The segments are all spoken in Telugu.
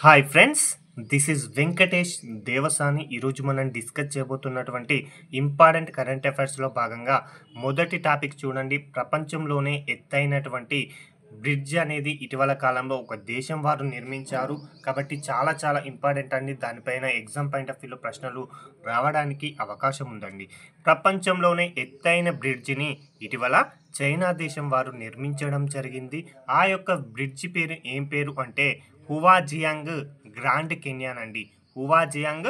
Hi friends, this is Venkatesh Devasani. ఈరోజు మనం డిస్కస్ చేయబోతున్నటువంటి ఇంపార్టెంట్ కరెంట్ అఫైర్స్లో భాగంగా మొదటి టాపిక్ చూడండి. ప్రపంచంలోనే ఎత్తైనటువంటి బ్రిడ్జ్ అనేది ఇటీవల కాలంలో ఒక దేశం వారు నిర్మించారు. కాబట్టి చాలా చాలా ఇంపార్టెంట్ అండి. దానిపైన ఎగ్జామ్ పాయింట్ ఆఫ్ వ్యూలో ప్రశ్నలు రావడానికి అవకాశం ఉందండి. ప్రపంచంలోనే ఎత్తైన బ్రిడ్జిని ఇటీవల చైనా దేశం వారు నిర్మించడం జరిగింది. ఆ యొక్క బ్రిడ్జి పేరు ఏం పేరు అంటే హువాజియాంగ్ గ్రాండ్ కెన్యాన్ అండి. హువాజియాంగ్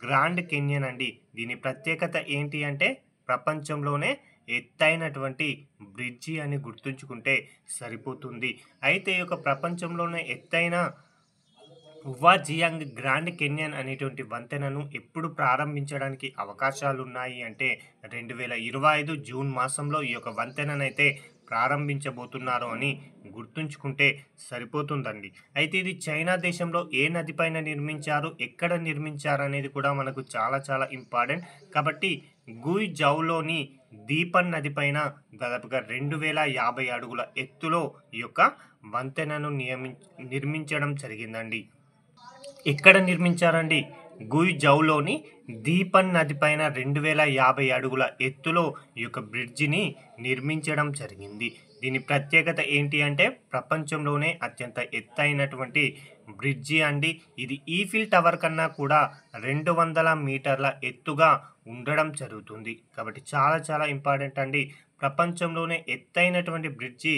గ్రాండ్ కెన్యాన్ అండి. దీని ప్రత్యేకత ఏంటి అంటే ప్రపంచంలోనే ఎత్తైనటువంటి బ్రిడ్జి అని గుర్తుంచుకుంటే సరిపోతుంది. అయితే ఈ యొక్క ప్రపంచంలోనే ఎత్తైన హువాజియాంగ్ గ్రాండ్ కెన్యాన్ అనేటువంటి వంతెనను ఎప్పుడు ప్రారంభించడానికి అవకాశాలు ఉన్నాయి అంటే 2025 జూన్ మాసంలో ఈ యొక్క వంతెననైతే ప్రారంభించబోతున్నారు అని గుర్తుంచుకుంటే సరిపోతుందండి. అయితే ఇది చైనా దేశంలో ఏ నదిపైన నిర్మించారు, ఎక్కడ నిర్మించారు అనేది కూడా మనకు చాలా చాలా ఇంపార్టెంట్. కాబట్టి గుయిజౌలోని దీపన్ నదిపైన దాదాపుగా 2050 అడుగుల ఎత్తులో ఈ యొక్క వంతెనను నిర్మించడం జరిగిందండి. ఎక్కడ నిర్మించారండి? గుయిజౌలోని దీపన్ నదిపైన 2050 అడుగుల ఎత్తులో ఈ యొక్క బ్రిడ్జిని నిర్మించడం జరిగింది. దీని ప్రత్యేకత ఏంటి అంటే ప్రపంచంలోనే అత్యంత ఎత్తైనటువంటి బ్రిడ్జి అండి. ఇది ఈఫిల్ టవర్ కన్నా కూడా 200 మీటర్ల ఎత్తుగా ఉండడం జరుగుతుంది. కాబట్టి చాలా చాలా ఇంపార్టెంట్ అండి. ప్రపంచంలోనే ఎత్తైనటువంటి బ్రిడ్జి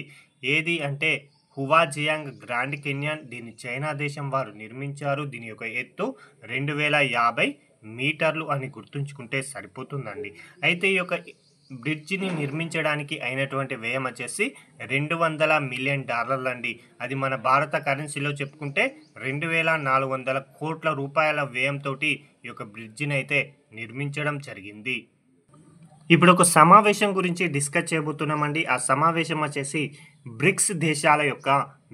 ఏది అంటే హువాజియాంగ్ గ్రాండ్ కెన్యాన్. దీన్ని చైనా దేశం వారు నిర్మించారు. దీని యొక్క ఎత్తు 2050 మీటర్లు అని గుర్తుంచుకుంటే సరిపోతుందండి. అయితే ఈ యొక్క బ్రిడ్జిని నిర్మించడానికి అయినటువంటి వ్యయం వచ్చేసి $200 మిలియన్ అండి. అది మన భారత కరెన్సీలో చెప్పుకుంటే 2400 కోట్ల రూపాయల వ్యయంతో ఈ యొక్క బ్రిడ్జిని అయితే నిర్మించడం జరిగింది. ఇప్పుడు ఒక సమావేశం గురించి డిస్కస్ చేయబోతున్నామండి. ఆ సమావేశం వచ్చేసి బ్రిక్స్ దేశాల యొక్క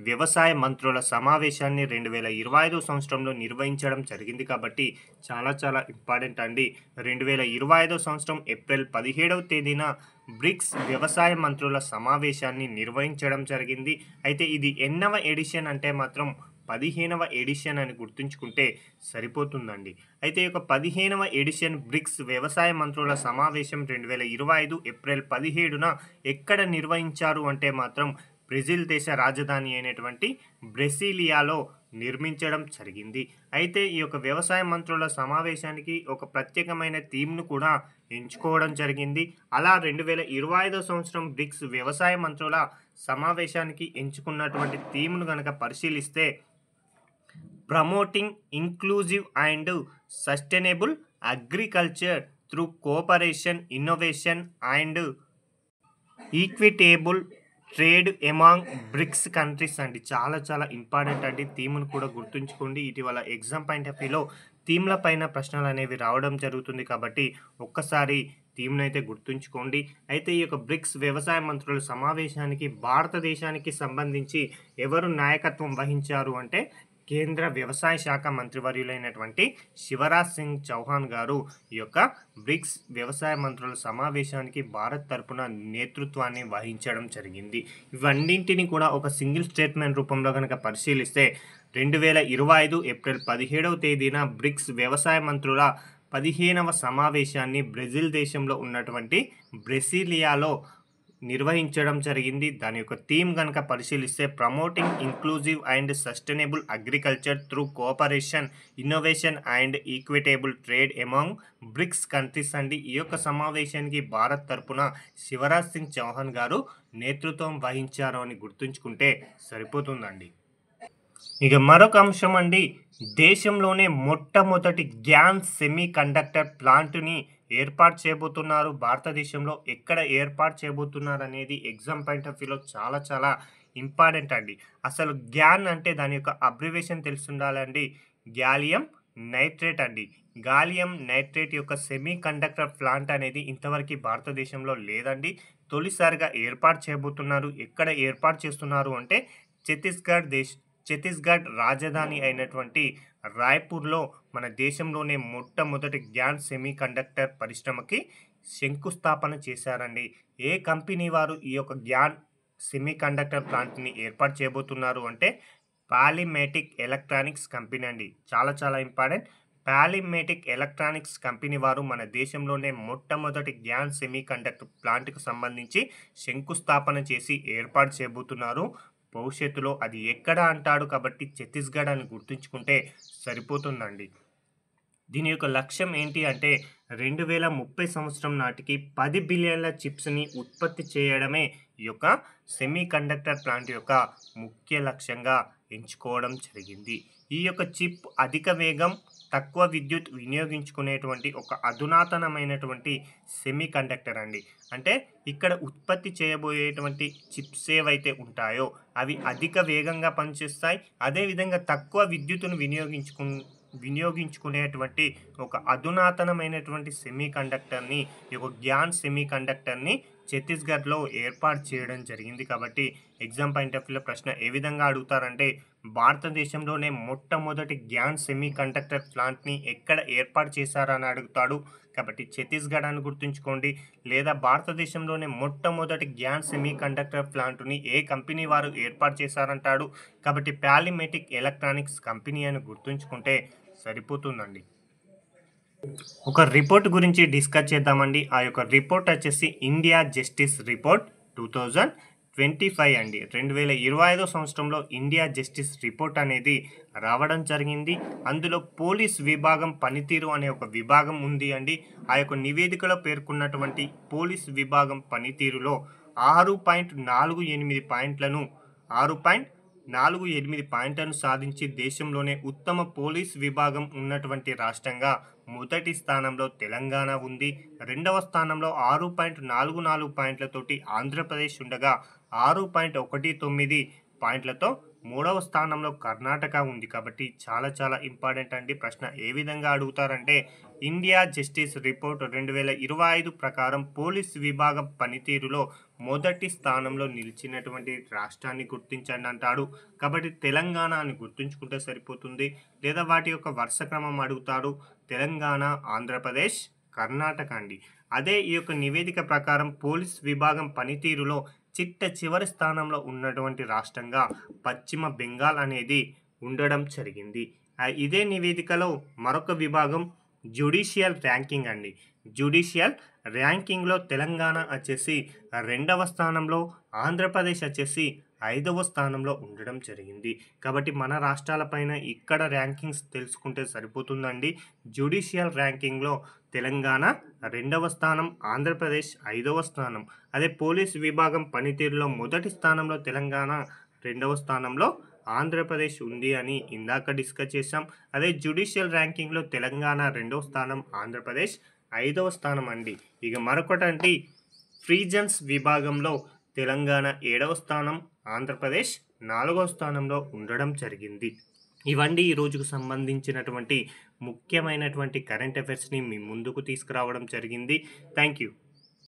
వ్యవసాయ మంత్రుల సమావేశాన్ని 2025 సంవత్సరంలో నిర్వహించడం జరిగింది. కాబట్టి చాలా చాలా ఇంపార్టెంట్ అండి. 2025 సంవత్సరం ఏప్రిల్ 17వ తేదీన బ్రిక్స్ వ్యవసాయ మంత్రుల సమావేశాన్ని నిర్వహించడం జరిగింది. అయితే ఇది ఎన్నవ ఎడిషన్ అంటే మాత్రం 15వ ఎడిషన్ అని గుర్తుంచుకుంటే సరిపోతుందండి. అయితే ఈ యొక్క 15వ ఎడిషన్ బ్రిక్స్ వ్యవసాయ మంత్రుల సమావేశం 2025 ఏప్రిల్ 17న ఎక్కడ నిర్వహించారు అంటే మాత్రం బ్రెజిల్ దేశ రాజధాని అయినటువంటి బ్రెసిలియాలో నిర్మించడం జరిగింది. అయితే ఈ యొక్క వ్యవసాయ మంత్రుల సమావేశానికి ఒక ప్రత్యేకమైన థీమ్ను కూడా ఎంచుకోవడం జరిగింది. అలా 2025 సంవత్సరం బ్రిక్స్ వ్యవసాయ మంత్రుల సమావేశానికి ఎంచుకున్నటువంటి థీమ్ను కనుక పరిశీలిస్తే promoting inclusive and sustainable agriculture through cooperation, innovation and equitable trade among BRICS countries అండి. చాలా చాలా ఇంపార్టెంట్ అండి. థీమ్ను కూడా గుర్తుంచుకోండి. ఇటీవల ఎగ్జామ్ పాయింట్ ఆఫ్ వ్యూలో థీమ్ల పైన ప్రశ్నలు అనేవి రావడం జరుగుతుంది. కాబట్టి ఒక్కసారి థీమ్ను అయితే గుర్తుంచుకోండి. అయితే ఈ యొక్క బ్రిక్స్ వ్యవసాయ మంత్రుల సమావేశానికి భారతదేశానికి సంబంధించి ఎవరు నాయకత్వం వహించారు అంటే కేంద్ర వ్యవసాయ శాఖ మంత్రివర్యులైనటువంటి శివరాజ్ సింగ్ చౌహాన్ గారు ఈ యొక్క బ్రిక్స్ వ్యవసాయ మంత్రుల సమావేశానికి భారత్ తరపున నేతృత్వాన్ని వహించడం జరిగింది. ఇవన్నింటినీ కూడా ఒక సింగిల్ స్టేట్మెంట్ రూపంలో కనుక పరిశీలిస్తే 2025 ఏప్రిల్ 17వ తేదీన బ్రిక్స్ వ్యవసాయ మంత్రుల 15వ సమావేశాన్ని బ్రెజిల్ దేశంలో ఉన్నటువంటి బ్రెసిలియాలో నిర్వహించడం జరిగింది. దాని యొక్క థీమ్ కనుక పరిశీలిస్తే promoting inclusive and sustainable agriculture through cooperation, innovation and equitable trade among BRICS countries అండి. ఈ యొక్క సమావేశానికి భారత్ తరపున శివరాజ్ సింగ్ చౌహాన్ గారు నేతృత్వం వహించారు అని గుర్తుంచుకుంటే సరిపోతుందండి. ఇక మరొక అంశం అండి, దేశంలోనే మొట్టమొదటి గ్యాన్ సెమీ కండక్టర్ ప్లాంట్ని ఏర్పాటు చేయబోతున్నారు. భారతదేశంలో ఎక్కడ ఏర్పాటు చేయబోతున్నారు అనేది ఎగ్జామ్ పాయింట్ ఆఫ్ వ్యూలో చాలా చాలా ఇంపార్టెంట్ అండి. అసలు గ్యాన్ అంటే దాని యొక్క అబ్రివేషన్ తెలుసుండాలండి. గ్యాలియం నైట్రేట్ అండి. గాలియం నైట్రేట్ యొక్క సెమీ కండక్టర్ ప్లాంట్ అనేది ఇంతవరకు భారతదేశంలో లేదండి. తొలిసారిగా ఏర్పాటు చేయబోతున్నారు. ఎక్కడ ఏర్పాటు చేస్తున్నారు అంటే ఛత్తీస్గఢ్ రాజధాని అయినటువంటి రాయ్పూర్లో మన దేశంలోనే మొట్టమొదటి గ్యాన్ సెమీ కండక్టర్ పరిశ్రమకి శంకుస్థాపన చేశారండి. ఏ కంపెనీ వారు ఈ యొక్క గ్యాన్ సెమీ కండక్టర్ ప్లాంట్ని ఏర్పాటు చేయబోతున్నారు అంటే పాలిమేటిక్ ఎలక్ట్రానిక్స్ కంపెనీ అండి. చాలా చాలా ఇంపార్టెంట్. పాలిమేటిక్ ఎలక్ట్రానిక్స్ కంపెనీ వారు మన దేశంలోనే మొట్టమొదటి గ్యాన్ సెమీకండక్టర్ ప్లాంట్‌కి సంబంధించి శంకుస్థాపన చేసి ఏర్పాటు చేయబోతున్నారు. భవిష్యత్తులో అది ఎక్కడ అంటాడు కాబట్టి ఛత్తీస్‌గఢ్ అని గుర్తుంచుకుంటే సరిపోతుందండి. దీని యొక్క లక్ష్యం ఏంటి అంటే 2030 సంవత్సరం నాటికి 10 బిలియన్ల చిప్స్‌ని ఉత్పత్తి చేయడమే ఈ యొక్క సెమీకండక్టర్ ప్లాంట్ యొక్క ముఖ్య లక్ష్యంగా ఎంచుకోవడం జరిగింది. ఈ యొక్క చిప్ అధిక వేగం, తక్కువ విద్యుత్ వినియోగించుకునేటువంటి ఒక అధునాతనమైనటువంటి సెమీకండక్టర్ అండి. అంటే ఇక్కడ ఉత్పత్తి చేయబోయేటువంటి చిప్స్ ఏవైతే ఉంటాయో అవి అధిక వేగంగా పనిచేస్తాయి. అదేవిధంగా తక్కువ విద్యుత్తును వినియోగించుకునేటువంటి ఒక అధునాతనమైనటువంటి సెమీకండక్టర్‌ని, ఈ యొక్క గ్యాన్ సెమీకండక్టర్‌ని ఛత్తీస్‌గఢ్‌లో ఏర్పాటు చేయడం జరిగింది. కాబట్టి ఎగ్జామ్ పాయింట్ ఆఫ్ వ్యూలో ప్రశ్న ఏ విధంగా అడుగుతారంటే, భారతదేశంలోనే మొట్టమొదటి గ్యాన్ సెమీకండక్టర్ ప్లాంట్‌ని ఎక్కడ ఏర్పాటు చేశారని అడుగుతాడు. కాబట్టి ఛత్తీస్‌గఢ్ అని గుర్తుంచుకోండి. లేదా భారతదేశంలోనే మొట్టమొదటి గ్యాన్ సెమీకండక్టర్ ప్లాంట్‌ని ఏ కంపెనీ వారు ఏర్పాటు చేశారంటాడు. కాబట్టి పాలిమేటిక్ ఎలక్ట్రానిక్స్ కంపెనీ అని గుర్తుంచుకుంటే సరిపోతుందండి. ఒక రిపోర్ట్ గురించి డిస్కస్ చేద్దామండి. ఆ యొక్క రిపోర్ట్ వచ్చేసి ఇండియా జస్టిస్ రిపోర్ట్ 2025 అండి. 2025 సంవత్సరంలో ఇండియా జస్టిస్ రిపోర్ట్ అనేది రావడం జరిగింది. అందులో పోలీస్ విభాగం పనితీరు అనే ఒక విభాగం ఉంది అండి. ఆ యొక్క నివేదికలో పేర్కొన్నటువంటి పోలీస్ విభాగం పనితీరులో 6.48 పాయింట్లను సాధించి దేశంలోనే ఉత్తమ పోలీస్ విభాగం ఉన్నటువంటి రాష్ట్రంగా మొదటి స్థానంలో తెలంగాణ ఉంది. రెండవ స్థానంలో 6.44 పాయింట్లతోటి ఆంధ్రప్రదేశ్ ఉండగా 6.19 పాయింట్లతో మూడవ స్థానంలో కర్ణాటక ఉంది. కాబట్టి చాలా చాలా ఇంపార్టెంట్ అండి. ప్రశ్న ఏ విధంగా అడుగుతారంటే, ఇండియా జస్టిస్ రిపోర్ట్ 2025 ప్రకారం పోలీస్ విభాగం పనితీరులో మొదటి స్థానంలో నిలిచినటువంటి రాష్ట్రాన్ని గుర్తించండి అంటాడు. కాబట్టి తెలంగాణ అని గుర్తుంచుకుంటే సరిపోతుంది. లేదా వాటి యొక్క వరుస క్రమం అడుగుతాడు. తెలంగాణ, ఆంధ్రప్రదేశ్, కర్ణాటక అండి. అదే ఈ యొక్క నివేదిక ప్రకారం పోలీస్ విభాగం పనితీరులో చివరి స్థానంలో ఉన్నటువంటి రాష్ట్రంగా పశ్చిమ బెంగాల్ అనేది ఉండడం జరిగింది. ఇదే నివేదికలో మరొక విభాగం జ్యుడిషియల్ ర్యాంకింగ్ అండి. జ్యుడిషియల్ ర్యాంకింగ్లో తెలంగాణ వచ్చేసి రెండవ స్థానంలో, ఆంధ్రప్రదేశ్ వచ్చేసి 5వ స్థానంలో ఉండడం జరిగింది. కాబట్టి మన రాష్ట్రాలపైన ఇక్కడ ర్యాంకింగ్స్ తెలుసుకుంటే సరిపోతుందండి. జ్యుడిషియల్ ర్యాంకింగ్లో తెలంగాణ 2వ స్థానం, ఆంధ్రప్రదేశ్ 5వ స్థానం. అదే పోలీస్ విభాగం పనితీరులో మొదటి స్థానంలో తెలంగాణ, 2వ స్థానంలో ఆంధ్రప్రదేశ్ ఉంది అని ఇందాక డిస్కస్ చేసాం. అదే జ్యుడిషియల్ ర్యాంకింగ్లో తెలంగాణ 2వ స్థానం, ఆంధ్రప్రదేశ్ 5వ స్థానం అండి. ఇక మరొకటండి, ప్రిజన్స్ విభాగంలో తెలంగాణ 7వ స్థానం, ఆంధ్రప్రదేశ్ 4వ స్థానంలో ఉండడం జరిగింది. ఇవన్నీ ఈ రోజుకు సంబంధించినటువంటి ముఖ్యమైనటువంటి కరెంట్ అఫైర్స్ని మీ ముందుకు తీసుకురావడం జరిగింది. Thank you.